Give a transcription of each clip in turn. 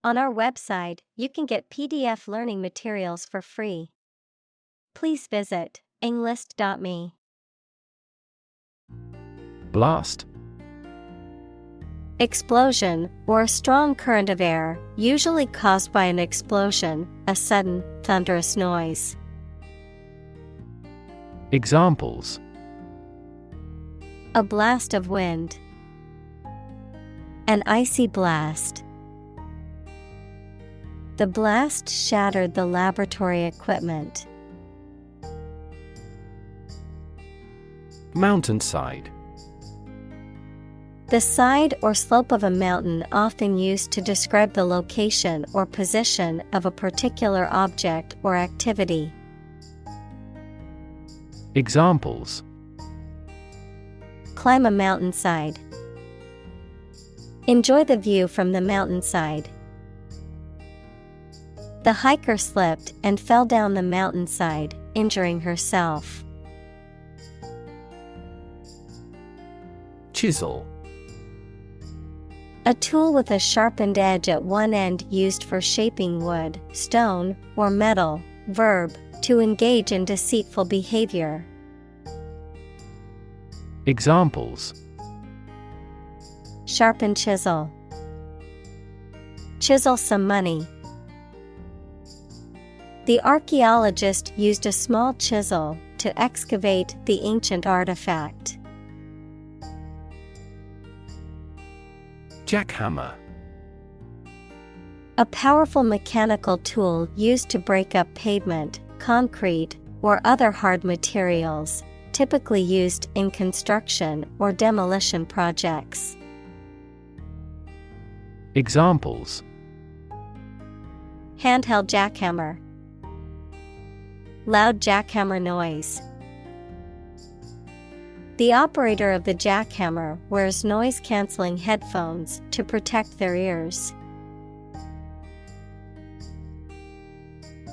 On our website, you can get PDF learning materials for free. Please visit englist.me. Blast. Explosion, or a strong current of air, usually caused by an explosion, a sudden, thunderous noise. Examples: A blast of wind. An icy blast. The blast shattered the laboratory equipment. Mountainside. The side or slope of a mountain, often used to describe the location or position of a particular object or activity. Examples: Climb a mountainside. Enjoy the view from the mountainside. The hiker slipped and fell down the mountainside, injuring herself. Chisel. A tool with a sharpened edge at one end, used for shaping wood, stone, or metal. Verb, to engage in deceitful behavior. Examples: Sharpen chisel. Chisel some money. The archaeologist used a small chisel to excavate the ancient artifact. Jackhammer. A powerful mechanical tool used to break up pavement, concrete, or other hard materials, typically used in construction or demolition projects. Examples: Handheld jackhammer. Loud jackhammer noise. The operator of the jackhammer wears noise-canceling headphones to protect their ears.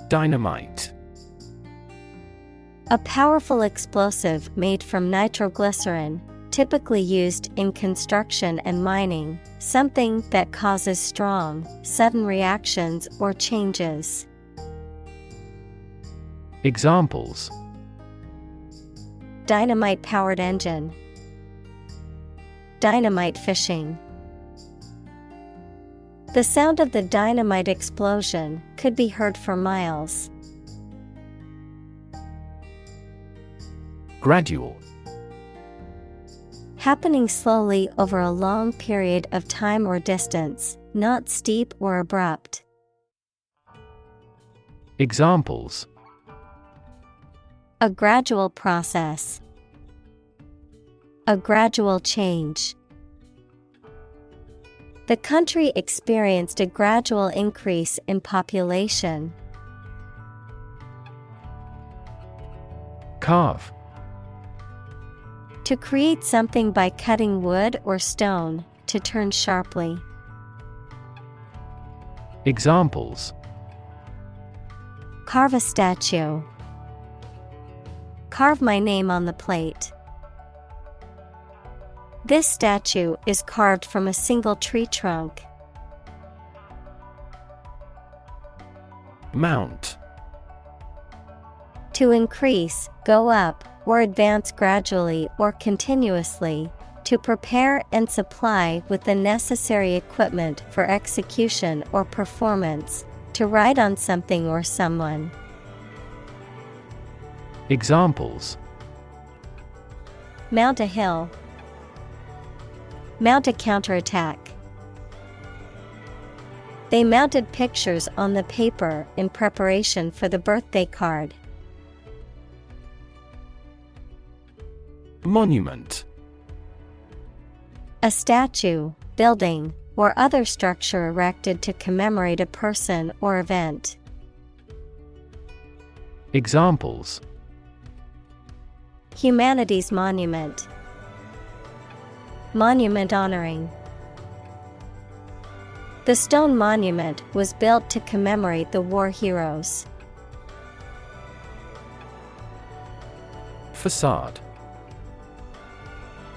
Dynamite. A powerful explosive made from nitroglycerin, typically used in construction and mining, something that causes strong, sudden reactions or changes. Examples: Dynamite-powered engine. Dynamite fishing. The sound of the dynamite explosion could be heard for miles. Gradual. Happening slowly over a long period of time or distance, not steep or abrupt. Examples: A gradual process. A gradual change. The country experienced a gradual increase in population. Carve. To create something by cutting wood or stone, to turn sharply. Examples: Carve a statue. Carve my name on the plate. This statue is carved from a single tree trunk. Mount. To increase, go up, or advance gradually or continuously, to prepare and supply with the necessary equipment for execution or performance, to ride on something or someone. Examples: Mount a hill. Mount a counterattack. They mounted pictures on the paper in preparation for the birthday card. Monument. A statue, building, or other structure erected to commemorate a person or event. Examples: Humanities monument. Monument honoring. The stone monument was built to commemorate the war heroes. Facade.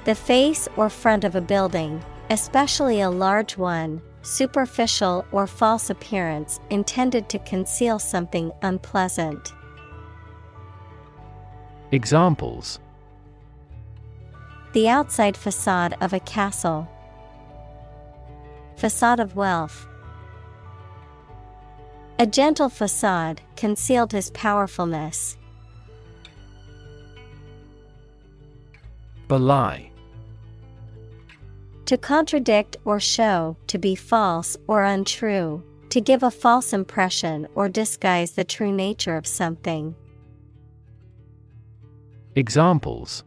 The face or front of a building, especially a large one, superficial or false appearance intended to conceal something unpleasant. Examples: The outside facade of a castle. Facade of wealth. A gentle facade concealed his powerfulness. Belie. To contradict or show to be false or untrue, to give a false impression or disguise the true nature of something. Examples: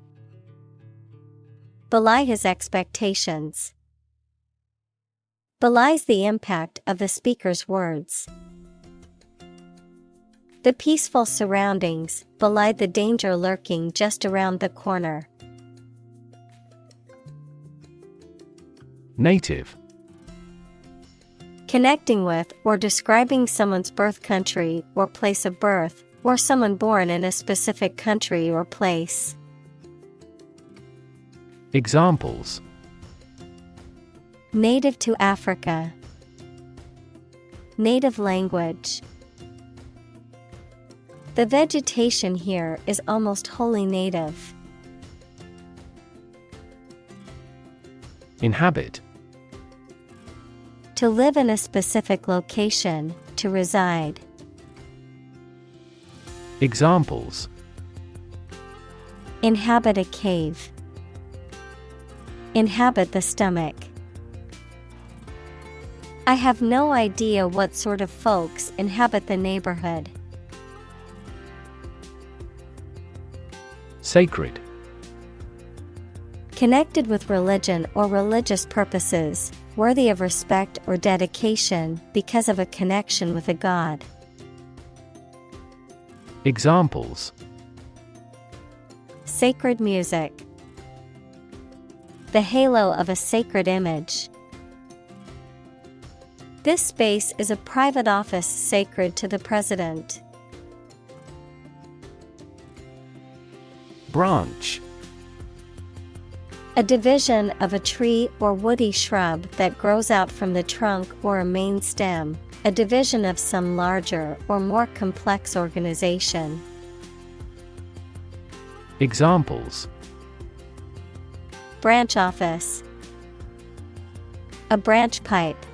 Belie his expectations. Belies the impact of the speaker's words. The peaceful surroundings belied the danger lurking just around the corner. Native. Connecting with or describing someone's birth country or place of birth, or someone born in a specific country or place. Examples: Native to Africa. Native language. The vegetation here is almost wholly native. Inhabit. To live in a specific location, to reside. Examples: Inhabit a cave. Inhabit the stomach. I have no idea what sort of folks inhabit the neighborhood. Sacred. Connected with religion or religious purposes, worthy of respect or dedication because of a connection with a god. Examples: Sacred music. The halo of a sacred image. This space is a private office sacred to the president. Branch. A division of a tree or woody shrub that grows out from the trunk or a main stem, a division of some larger or more complex organization. Examples: Branch office. A branch pipe.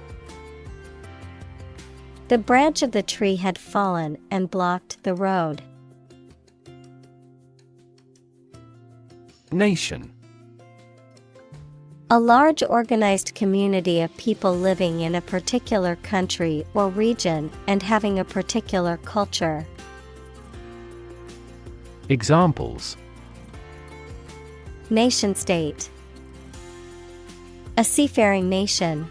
The branch of the tree had fallen and blocked the road. Nation. A large organized community of people living in a particular country or region and having a particular culture. Examples: Nation state. A seafaring nation.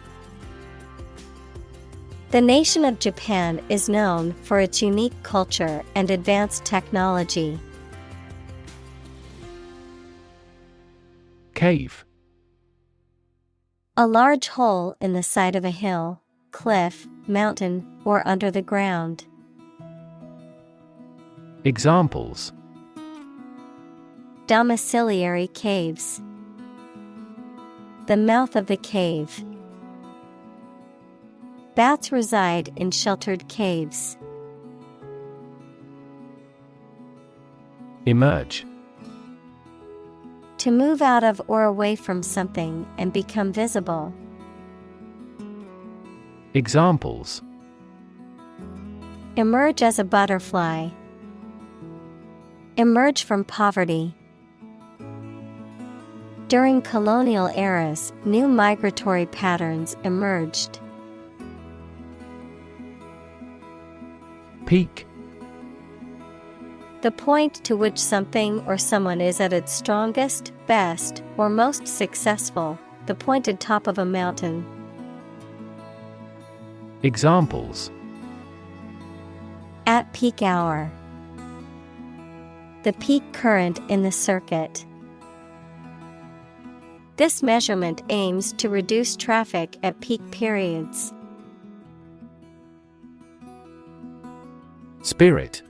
The nation of Japan is known for its unique culture and advanced technology. Cave. A large hole in the side of a hill, cliff, mountain, or under the ground. Examples: Domiciliary caves. The mouth of the cave. Bats reside in sheltered caves. Emerge. To move out of or away from something and become visible. Examples: Emerge as a butterfly. Emerge from poverty. During colonial eras, new migratory patterns emerged. Peak. The point to which something or someone is at its strongest, best, or most successful, the pointed top of a mountain. Examples: At peak hour. The peak current in the circuit. This measurement aims to reduce traffic at peak periods. Spirit.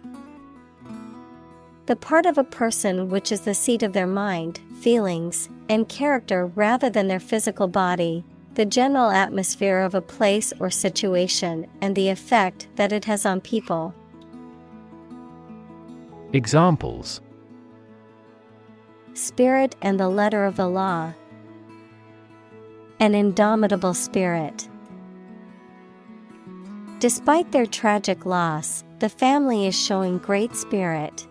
The part of a person which is the seat of their mind, feelings, and character rather than their physical body, The general atmosphere of a place or situation and the effect that it has on people. Examples: Spirit and the letter of the law. An indomitable spirit. Despite their tragic loss, the family is showing great spirit.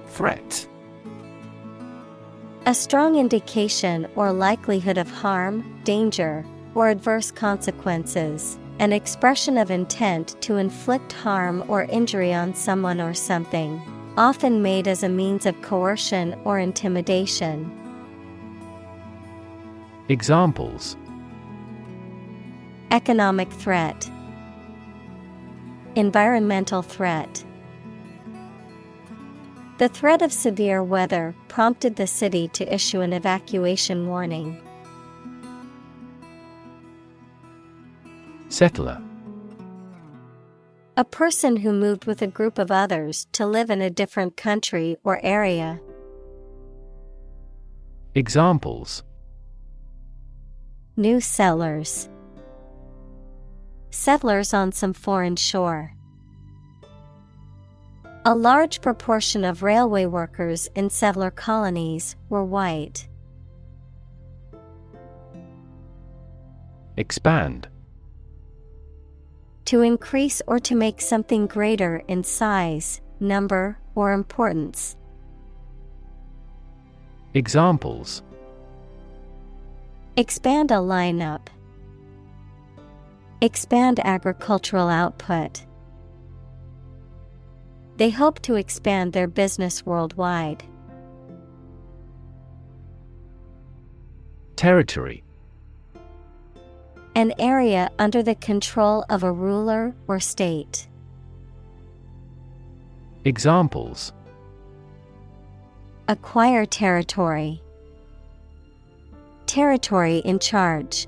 Threat. A strong indication or likelihood of harm, danger, or adverse consequences. An expression of intent to inflict harm or injury on someone or something, often made as a means of coercion or intimidation. Examples: Economic threat. Environmental threat. The threat of severe weather prompted the city to issue an evacuation warning. Settler. A person who moved with a group of others to live in a different country or area. Examples: New settlers. Settlers on some foreign shore. A large proportion of railway workers in settler colonies were white. Expand. To increase or to make something greater in size, number, or importance. Examples: Expand a lineup. Expand agricultural output. They hope to expand their business worldwide. Territory. An area under the control of a ruler or state. Examples: Acquire territory. Territory in charge.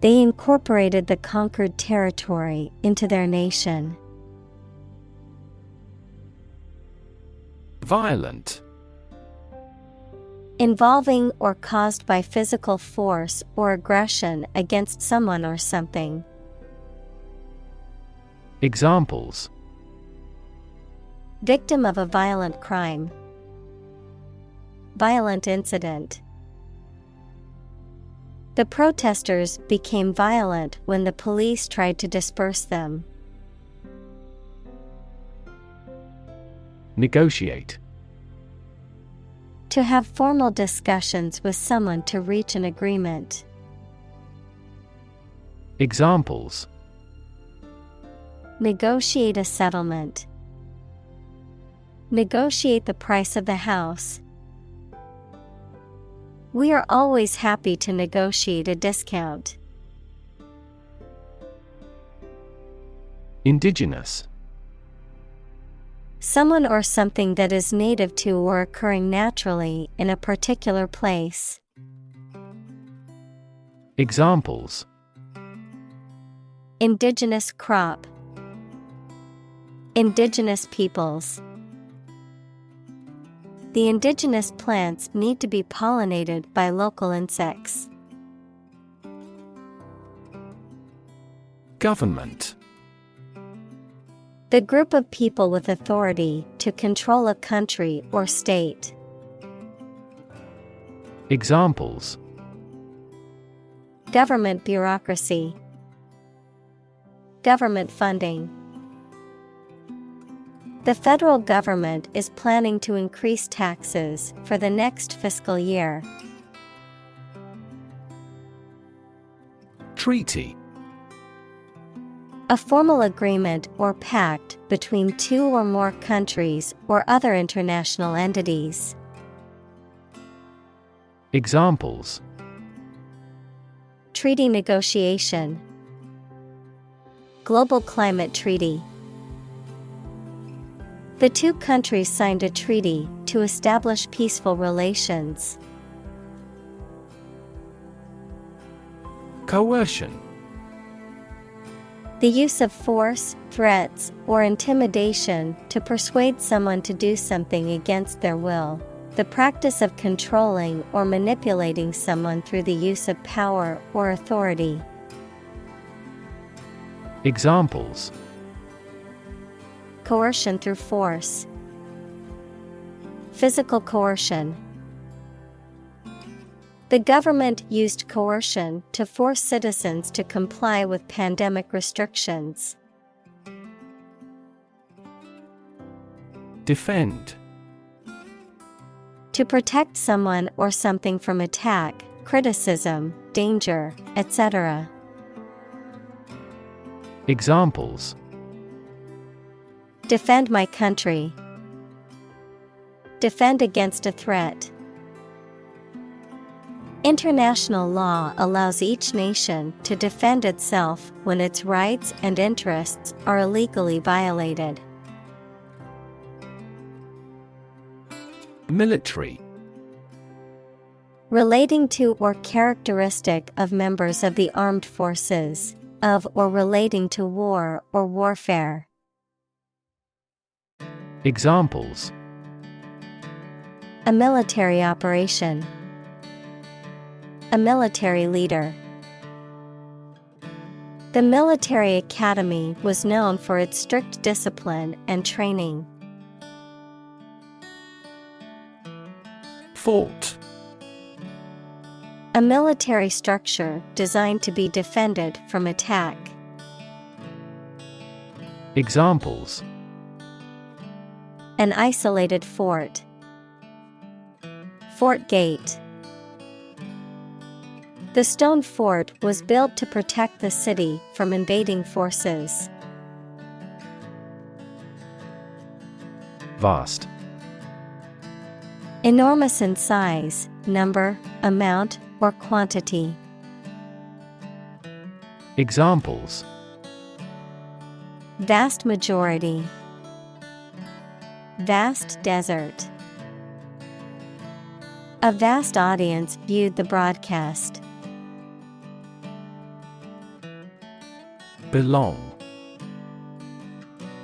They incorporated the conquered territory into their nation. Violent. Involving or caused by physical force or aggression against someone or something. Examples: Victim of a violent crime. Violent incident. The protesters became violent when the police tried to disperse them. Negotiate. To have formal discussions with someone to reach an agreement. Examples: Negotiate a settlement. Negotiate the price of the house. We are always happy to negotiate a discount. Indigenous. Someone or something that is native to or occurring naturally in a particular place. Examples: Indigenous crop. Indigenous peoples. The indigenous plants need to be pollinated by local insects. Government. The group of people with authority to control a country or state. Examples: Government bureaucracy. Government funding. The federal government is planning to increase taxes for the next fiscal year. Treaty. A formal agreement or pact between two or more countries or other international entities. Examples: Treaty negotiation. Global Climate Treaty. The two countries signed a treaty to establish peaceful relations. Coercion. The use of force, threats, or intimidation to persuade someone to do something against their will. The practice of controlling or manipulating someone through the use of power or authority. Examples: Coercion through force. Physical coercion. The government used coercion to force citizens to comply with pandemic restrictions. Defend. To protect someone or something from attack, criticism, danger, etc. Examples: Defend my country. Defend against a threat. International law allows each nation to defend itself when its rights and interests are illegally violated. Military. Relating to or characteristic of members of the armed forces, of or relating to war or warfare. Examples: A military operation. A military leader. The military academy was known for its strict discipline and training. Fort. A military structure designed to be defended from attack. Examples: An isolated fort. Fort Gate. The stone fort was built to protect the city from invading forces. Vast. Enormous in size, number, amount, or quantity. Examples: Vast majority. Vast desert. A vast audience viewed the broadcast. Belong.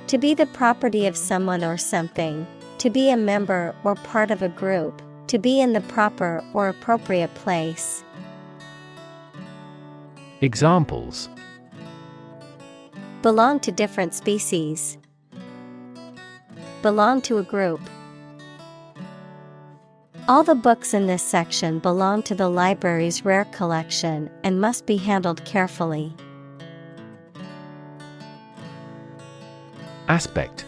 To be the property of someone or something, to be a member or part of a group, to be in the proper or appropriate place. Examples: Belong to different species. Belong to a group. All the books in this section belong to the library's rare collection and must be handled carefully. Aspect.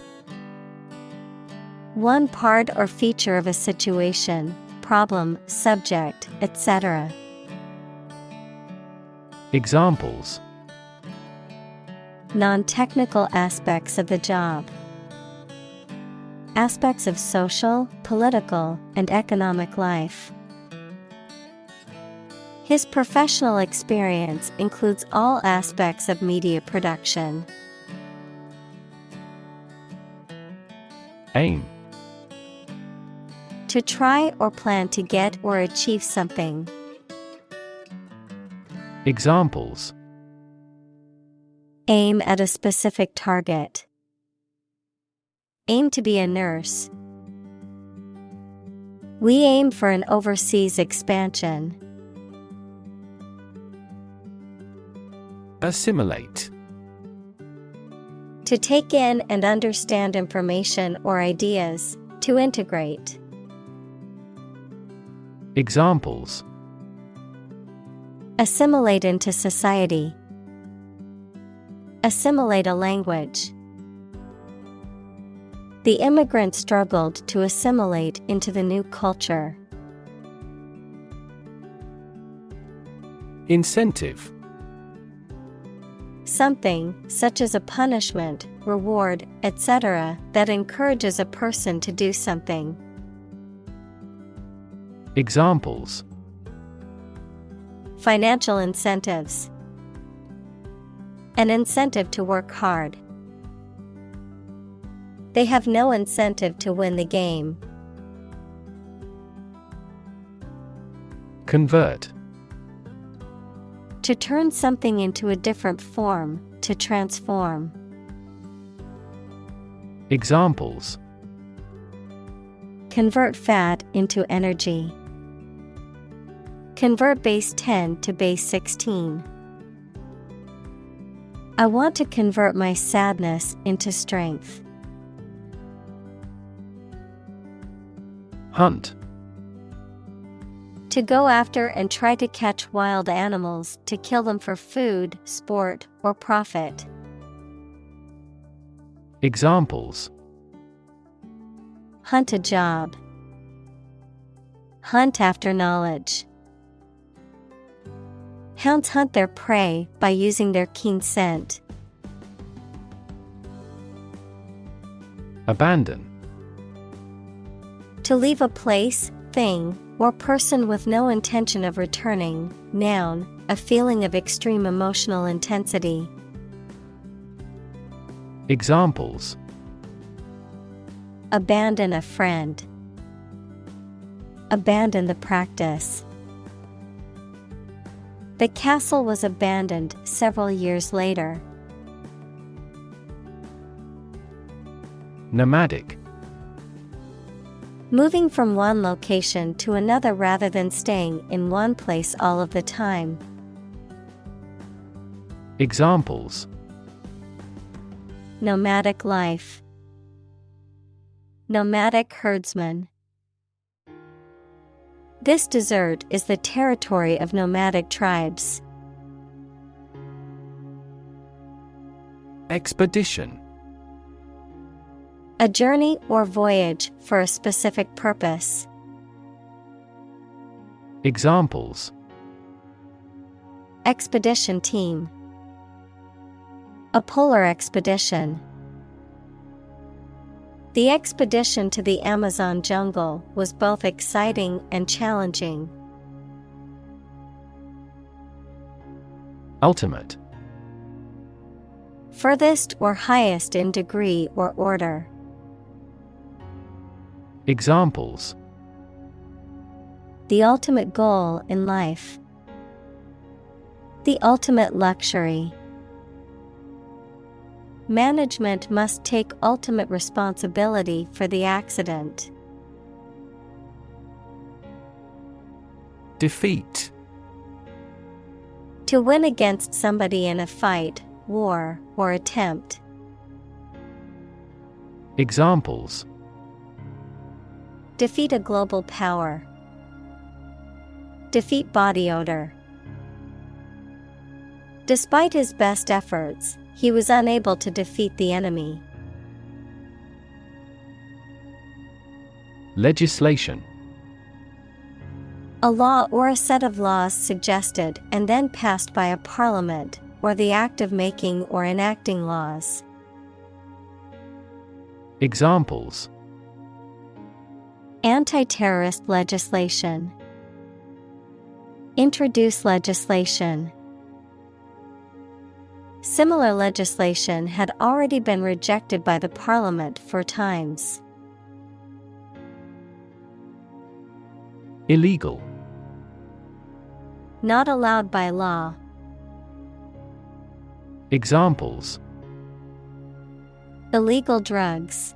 One part or feature of a situation, problem, subject, etc. Examples: Non-technical aspects of the job. Aspects of social, political, and economic life. His professional experience includes all aspects of media production. Aim. To try or plan to get or achieve something. Examples: Aim at a specific target. Aim to be a nurse. We aim for an overseas expansion. Assimilate. To take in and understand information or ideas, to integrate. Examples: Assimilate into society. Assimilate a language. The immigrants struggled to assimilate into the new culture. Incentive. Something, such as a punishment, reward, etc., that encourages a person to do something. Examples: Financial incentives. An incentive to work hard. They have no incentive to win the game. Convert. To turn something into a different form, to transform. Convert fat into energy. Convert base 10 to base 16. I want to convert my sadness into strength. Hunt. To go after and try to catch wild animals to kill them for food, sport, or profit. Examples: Hunt a job. Hunt after knowledge. Hounds hunt their prey by using their keen scent. Abandon. To leave a place, thing, or person with no intention of returning. Noun, a feeling of extreme emotional intensity. Examples: Abandon a friend. Abandon the practice. The castle was abandoned several years later. Nomadic. Moving from one location to another rather than staying in one place all of the time. Examples: Nomadic life. Nomadic herdsman. This desert is the territory of nomadic tribes. Expedition. A journey or voyage for a specific purpose. Examples: Expedition team. A polar expedition. The expedition to the Amazon jungle was both exciting and challenging. Ultimate. Furthest or highest in degree or order. Examples: The ultimate goal in life. The ultimate luxury. Management must take ultimate responsibility for the accident. Defeat. To win against somebody in a fight, war, or attempt. Examples: Defeat a global power. Defeat body odor. Despite his best efforts, he was unable to defeat the enemy. Legislation. A law or a set of laws suggested and then passed by a parliament, or the act of making or enacting laws. Examples: Anti-terrorist legislation. Introduce legislation. Similar legislation had already been rejected by the Parliament 4 times. Illegal. Not allowed by law. Examples: Illegal drugs.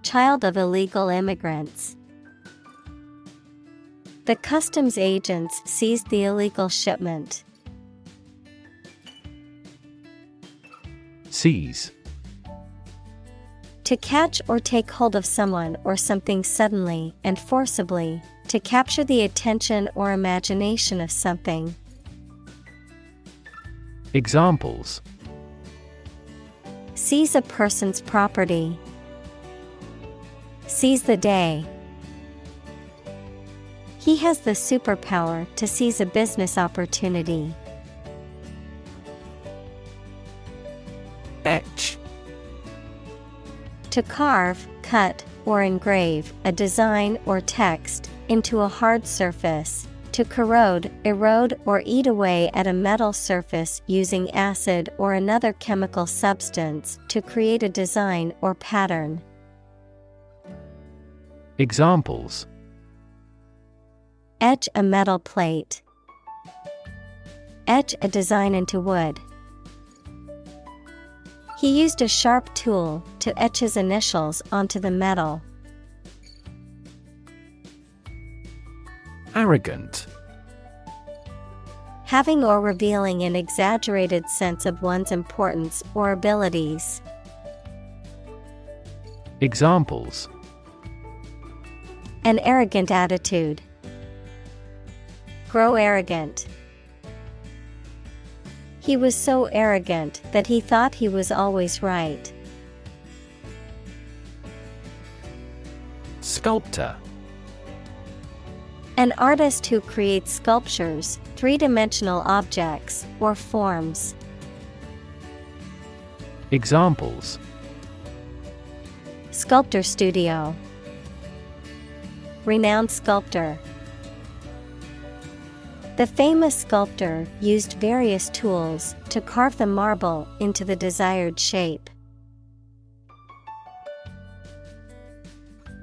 Child of illegal immigrants. The customs agents seized the illegal shipment. Seize. To catch or take hold of someone or something suddenly and forcibly, to capture the attention or imagination of something. Examples: Seize a person's property. Seize the day. He has the superpower to seize a business opportunity. Etch. To carve, cut, or engrave a design or text into a hard surface. To corrode, erode, or eat away at a metal surface using acid or another chemical substance to create a design or pattern. Examples: Etch a metal plate. Etch a design into wood. He used a sharp tool to etch his initials onto the metal. Arrogant. Having or revealing an exaggerated sense of one's importance or abilities. Examples: An arrogant attitude. Grow arrogant. He was so arrogant that he thought he was always right. Sculptor. An artist who creates sculptures, three-dimensional objects, or forms. Examples: Sculptor studio. Renowned sculptor. The famous sculptor used various tools to carve the marble into the desired shape.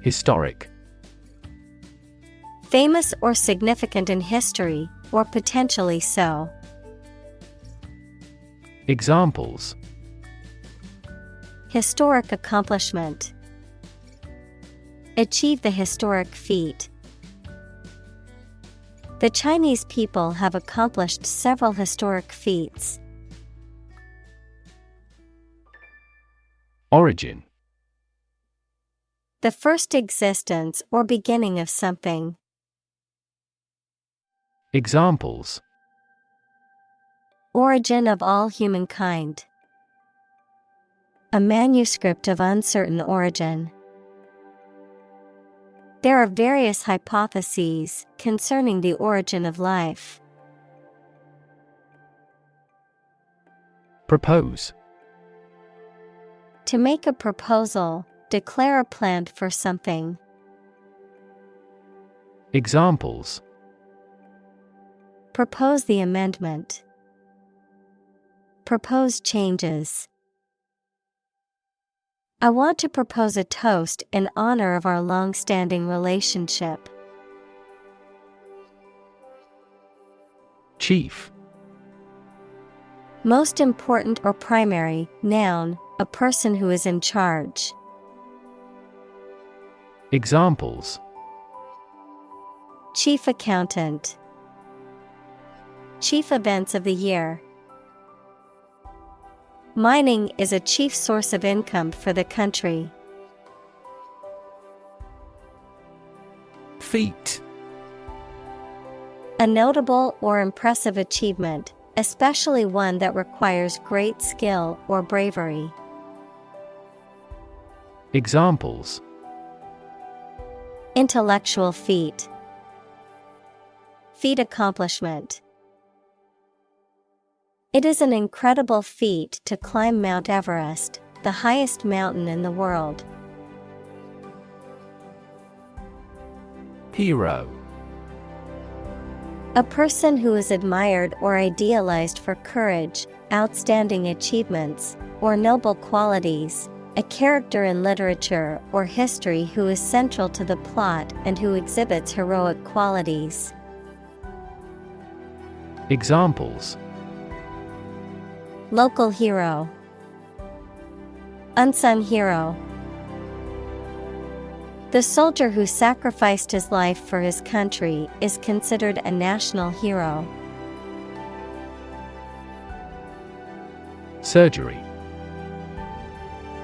Historic. Famous or significant in history, or potentially so. Examples: Historic accomplishment. Achieve the historic feat. The Chinese people have accomplished several historic feats. Origin. The first existence or beginning of something. Examples: Origin of all humankind. A manuscript of uncertain origin. There are various hypotheses concerning the origin of life. Propose. To make a proposal, declare a plan for something. Examples: Propose the amendment. Propose changes. I want to propose a toast in honor of our long-standing relationship. Chief. Most important or primary, noun, a person who is in charge. Examples: Chief accountant. Chief events of the year. Mining is a chief source of income for the country. Feat. A notable or impressive achievement, especially one that requires great skill or bravery. Examples: Intellectual feat. Feat accomplishment. It is an incredible feat to climb Mount Everest, the highest mountain in the world. Hero. A person who is admired or idealized for courage, outstanding achievements, or noble qualities, a character in literature or history who is central to the plot and who exhibits heroic qualities. Examples: Local hero. Unsung hero. The soldier who sacrificed his life for his country is considered a national hero. Surgery.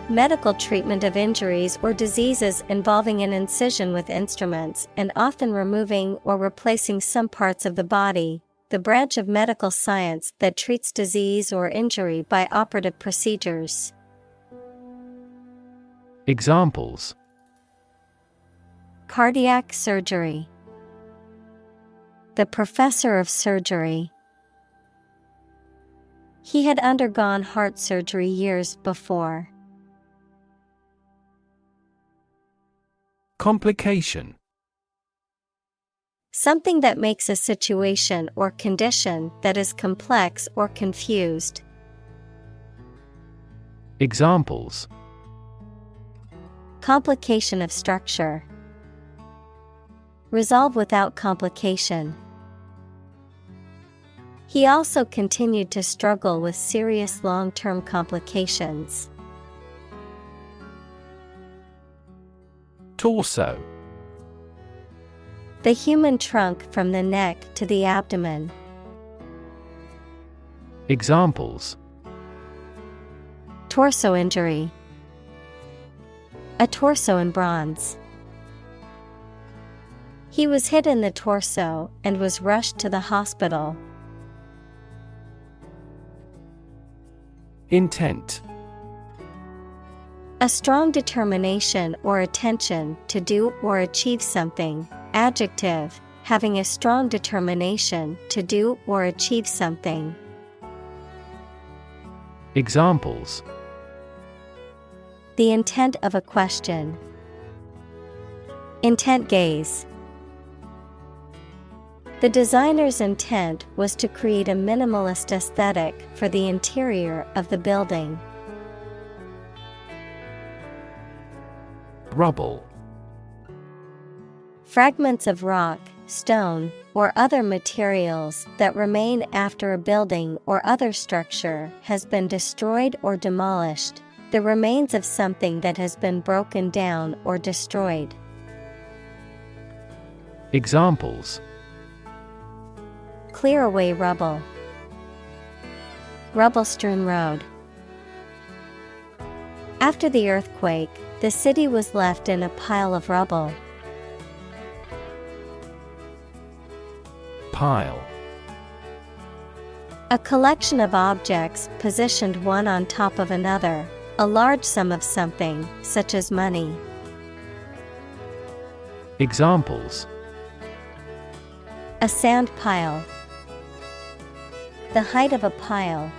Medical treatment of injuries or diseases involving an incision with instruments and often removing or replacing some parts of the body, the branch of medical science that treats disease or injury by operative procedures. Examples: Cardiac surgery. The professor of surgery. He had undergone heart surgery years before. Complication. Something that makes a situation or condition that is complex or confused. Examples: Complication of structure. Resolve without complication. He also continued to struggle with serious long-term complications. Torso. The human trunk from the neck to the abdomen. Examples: Torso injury. A torso in bronze. He was hit in the torso and was rushed to the hospital. Intent. A strong determination or attention to do or achieve something. Adjective, having a strong determination to do or achieve something. Examples: The intent of a question. Intent gaze. The designer's intent was to create a minimalist aesthetic for the interior of the building. Rubble. Fragments of rock, stone, or other materials that remain after a building or other structure has been destroyed or demolished, the remains of something that has been broken down or destroyed. Examples: Clear away rubble. Rubble-strewn road. After the earthquake, the city was left in a pile of rubble. Pile. A collection of objects positioned one on top of another, a large sum of something, such as money. Examples: A sand pile. The height of a pile.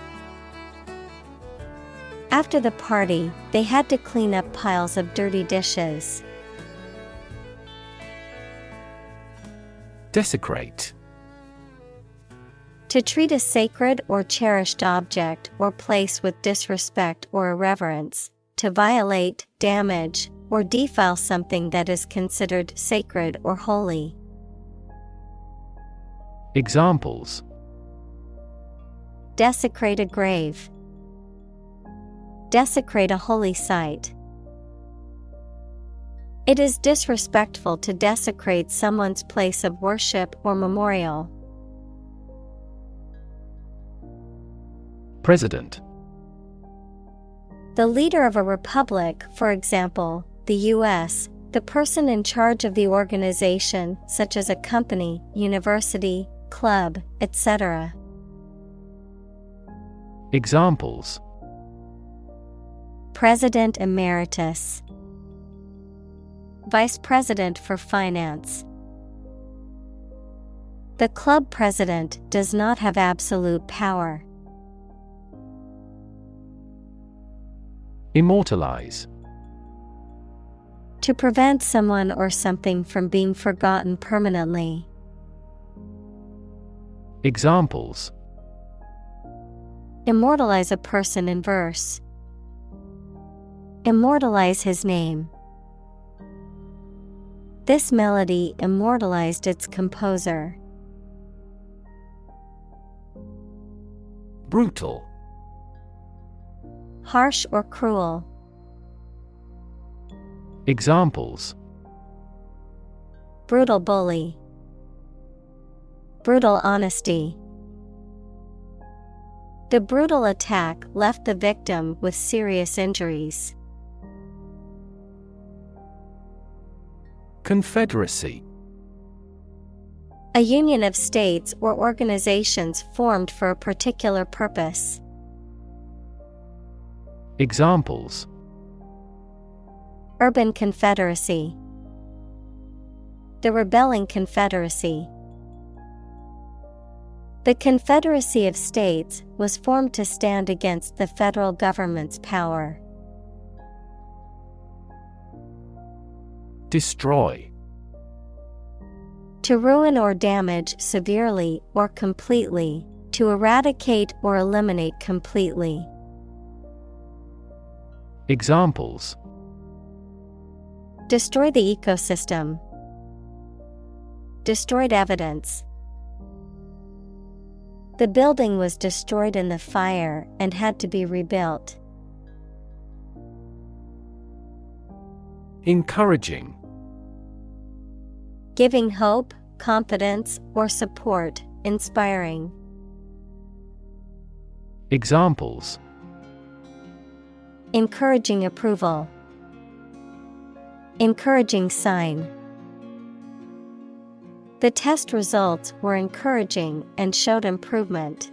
After the party, they had to clean up piles of dirty dishes. Desecrate. To treat a sacred or cherished object or place with disrespect or irreverence, to violate, damage, or defile something that is considered sacred or holy. Examples: Desecrate a grave. Desecrate a holy site. It is disrespectful to desecrate someone's place of worship or memorial. President. The leader of a republic, for example, the U.S., the person in charge of the organization, such as a company, university, club, etc. Examples: President Emeritus. Vice President for Finance. The club president does not have absolute power. Immortalize. To prevent someone or something from being forgotten permanently. Examples: Immortalize a person in verse. Immortalize his name. This melody immortalized its composer. Brutal. Harsh or cruel. Examples: Brutal bully. Brutal honesty. The brutal attack left the victim with serious injuries. Confederacy. A union of states or organizations formed for a particular purpose. Examples: Urban confederacy. The rebelling confederacy. The Confederacy of States was formed to stand against the federal government's power. Destroy. To ruin or damage severely or completely, to eradicate or eliminate completely. Examples: Destroy the ecosystem. Destroyed evidence. The building was destroyed in the fire and had to be rebuilt. Encouraging. Giving hope, confidence, or support, inspiring. Examples: Encouraging approval. Encouraging sign. The test results were encouraging and showed improvement.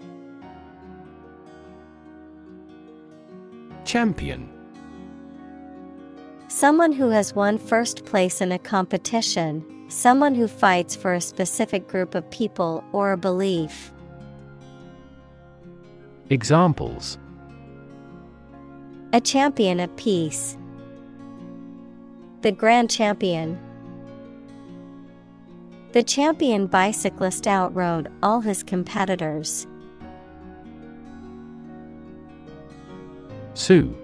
Champion. Someone who has won first place in a competition, someone who fights for a specific group of people or a belief. Examples: A champion of peace. The grand champion. The champion bicyclist outrode all his competitors. Sue.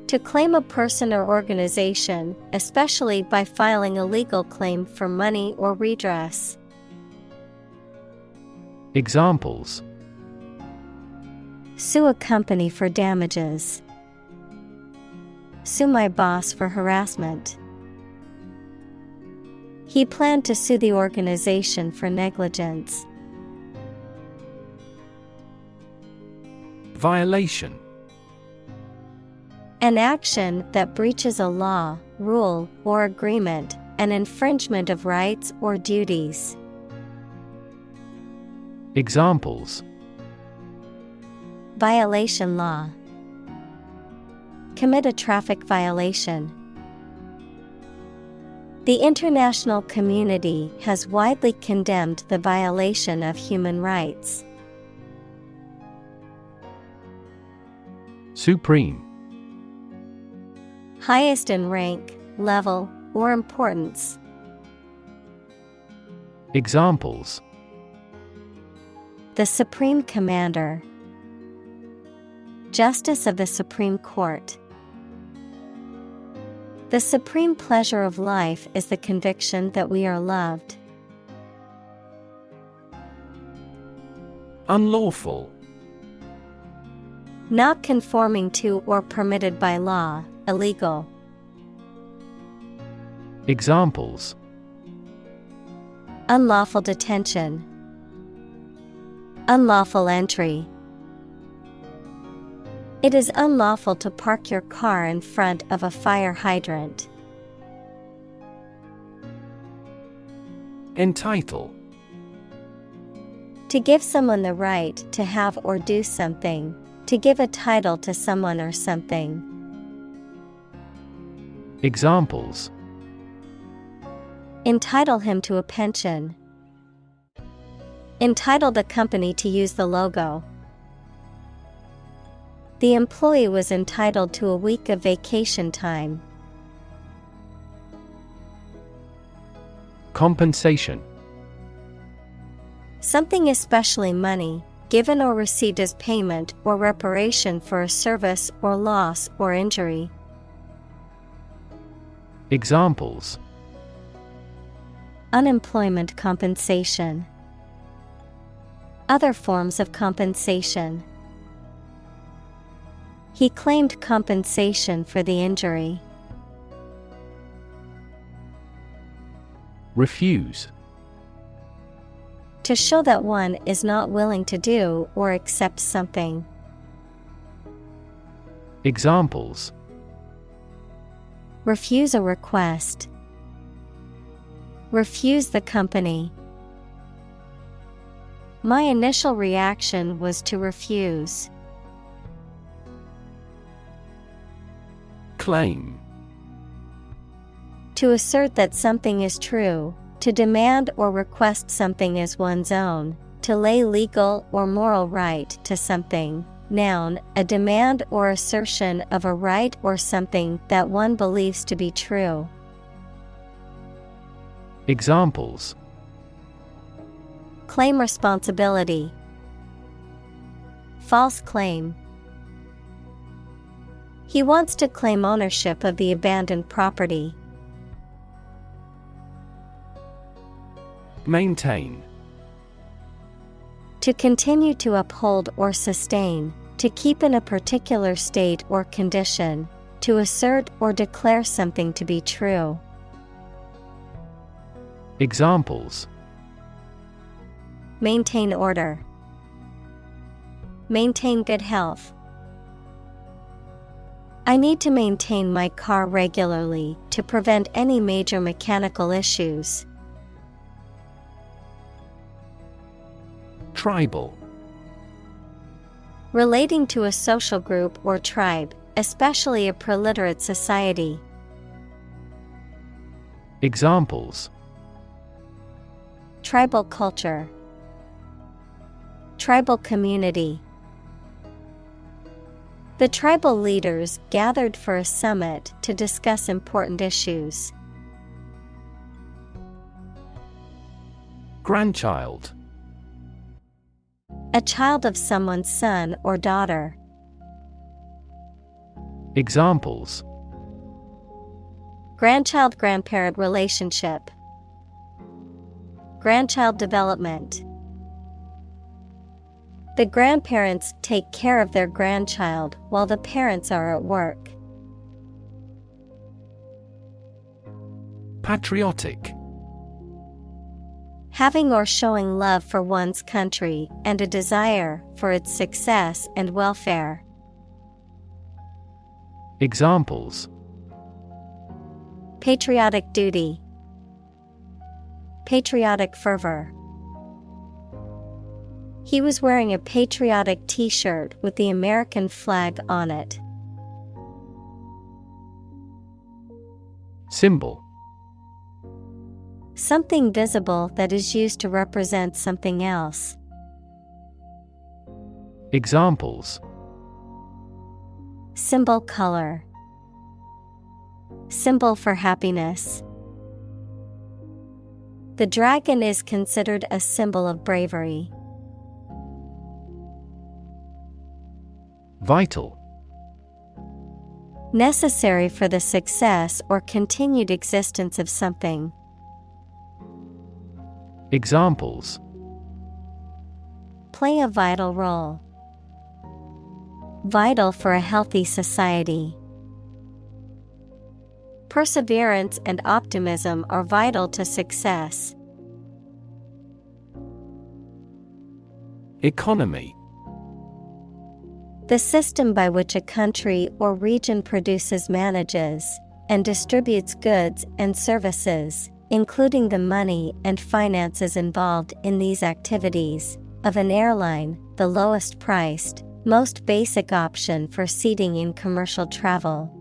To claim a person or organization, especially by filing a legal claim for money or redress. Examples: Sue a company for damages. Sue my boss for harassment. He planned to sue the organization for negligence. Violation. An action that breaches a law, rule, or agreement, an infringement of rights or duties. Examples: Violation law. Commit a traffic violation. The international community has widely condemned the violation of human rights. Supreme. Highest in rank, level, or importance. Examples: The Supreme Commander. Justice of the Supreme Court. The supreme pleasure of life is the conviction that we are loved. Unlawful. Not conforming to or permitted by law, illegal. Examples: Unlawful detention. Unlawful entry. It is unlawful to park your car in front of a fire hydrant. Entitle. To give someone the right to have or do something, to give a title to someone or something. Examples: Entitle him to a pension. Entitle the company to use the logo. The employee was entitled to a week of vacation time. Compensation. Something, especially money, given or received as payment or reparation for a service or loss or injury. Examples: Unemployment compensation. Other forms of compensation. He claimed compensation for the injury. Refuse. To show that one is not willing to do or accept something. Examples: Refuse a request. Refuse the company. My initial reaction was to refuse. Claim. To assert that something is true, to demand or request something as one's own, to lay legal or moral right to something. Noun, a demand or assertion of a right or something that one believes to be true. Examples: Claim responsibility. False claim. He wants to claim ownership of the abandoned property. Maintain. To continue to uphold or sustain, to keep in a particular state or condition, to assert or declare something to be true. Examples: Maintain order. Maintain good health. I need to maintain my car regularly to prevent any major mechanical issues. Tribal. Relating to a social group or tribe, especially a preliterate society. Examples: Tribal culture. Tribal community. The tribal leaders gathered for a summit to discuss important issues. Grandchild. A child of someone's son or daughter. Examples: Grandchild-grandparent relationship. Grandchild development. The grandparents take care of their grandchild while the parents are at work. Patriotic. Having or showing love for one's country and a desire for its success and welfare. Examples: Patriotic duty. Patriotic fervor. He was wearing a patriotic t-shirt with the American flag on it. Symbol. Something visible that is used to represent something else. Examples: Symbol color. Symbol for happiness. The dragon is considered a symbol of bravery. Vital. Necessary for the success or continued existence of something. Examples: Play a vital role. Vital for a healthy society. Perseverance and optimism are vital to success. Economy. The system by which a country or region produces, manages, and distributes goods and services, including the money and finances involved in these activities, of an airline, the lowest priced, most basic option for seating in commercial travel.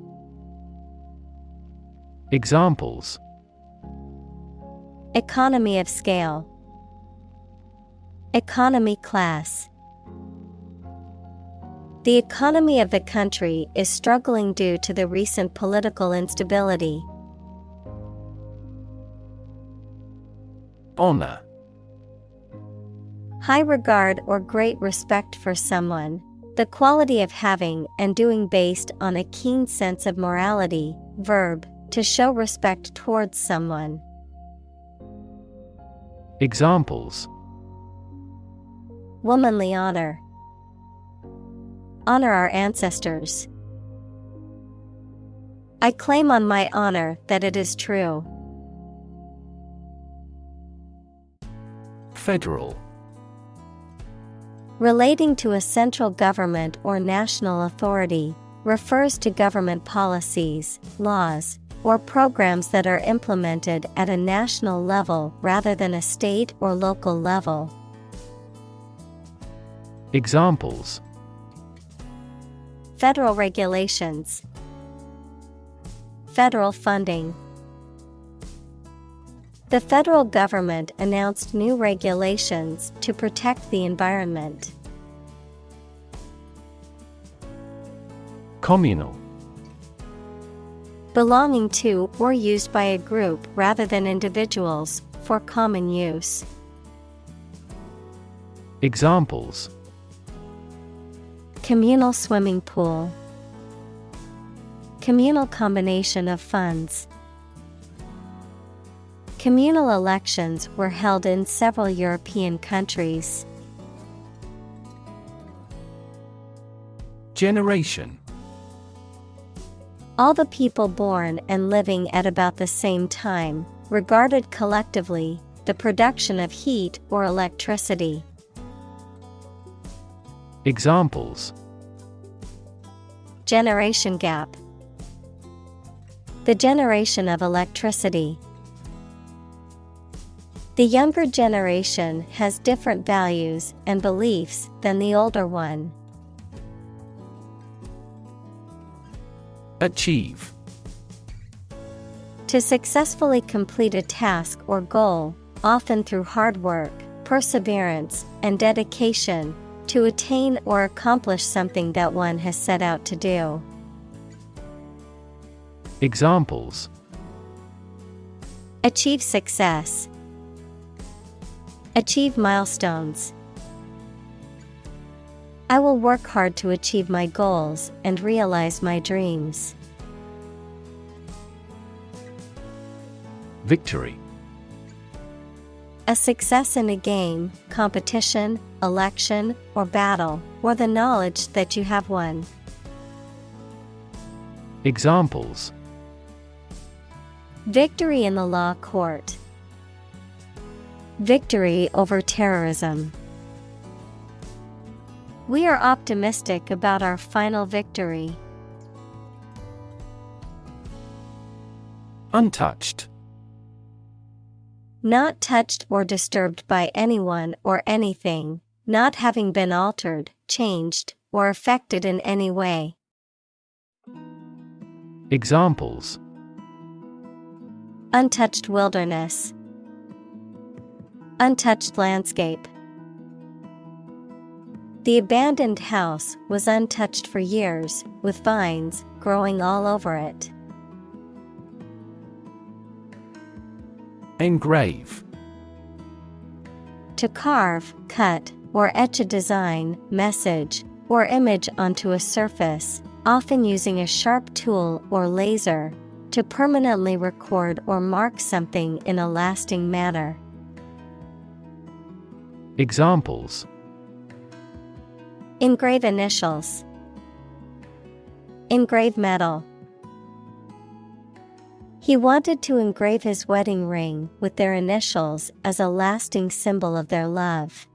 Examples: Economy of scale. Economy class. The economy of the country is struggling due to the recent political instability. Honor. High regard or great respect for someone, the quality of having and doing based on a keen sense of morality. Verb, to show respect towards someone. Examples: Womanly honor. Honor our ancestors. I claim on my honor that it is true. Federal. Relating to a central government or national authority, refers to government policies, laws, or programs that are implemented at a national level rather than a state or local level. Examples: Federal regulations. Federal funding. The federal government announced new regulations to protect the environment. Communal. Belonging to or used by a group rather than individuals, for common use. Examples: Communal swimming pool. Communal combination of funds. Communal elections were held in several European countries. Generation. All the people born and living at about the same time, regarded collectively, the production of heat or electricity. Examples: Generation gap. The generation of electricity. The younger generation has different values and beliefs than the older one. Achieve. To successfully complete a task or goal, often through hard work, perseverance, and dedication, to attain or accomplish something that one has set out to do. Examples: Achieve success. Achieve milestones. I will work hard to achieve my goals and realize my dreams. Victory. A success in a game, competition, election, or battle, or the knowledge that you have won. Examples: Victory in the law court. Victory over terrorism. We are optimistic about our final victory. Untouched. Not touched or disturbed by anyone or anything, not having been altered, changed, or affected in any way. Examples: Untouched wilderness. Untouched landscape. The abandoned house was untouched for years, with vines growing all over it. Engrave. To carve, cut, or etch a design, message, or image onto a surface, often using a sharp tool or laser, to permanently record or mark something in a lasting manner. Examples: Engrave initials. Engrave metal. He wanted to engrave his wedding ring with their initials as a lasting symbol of their love.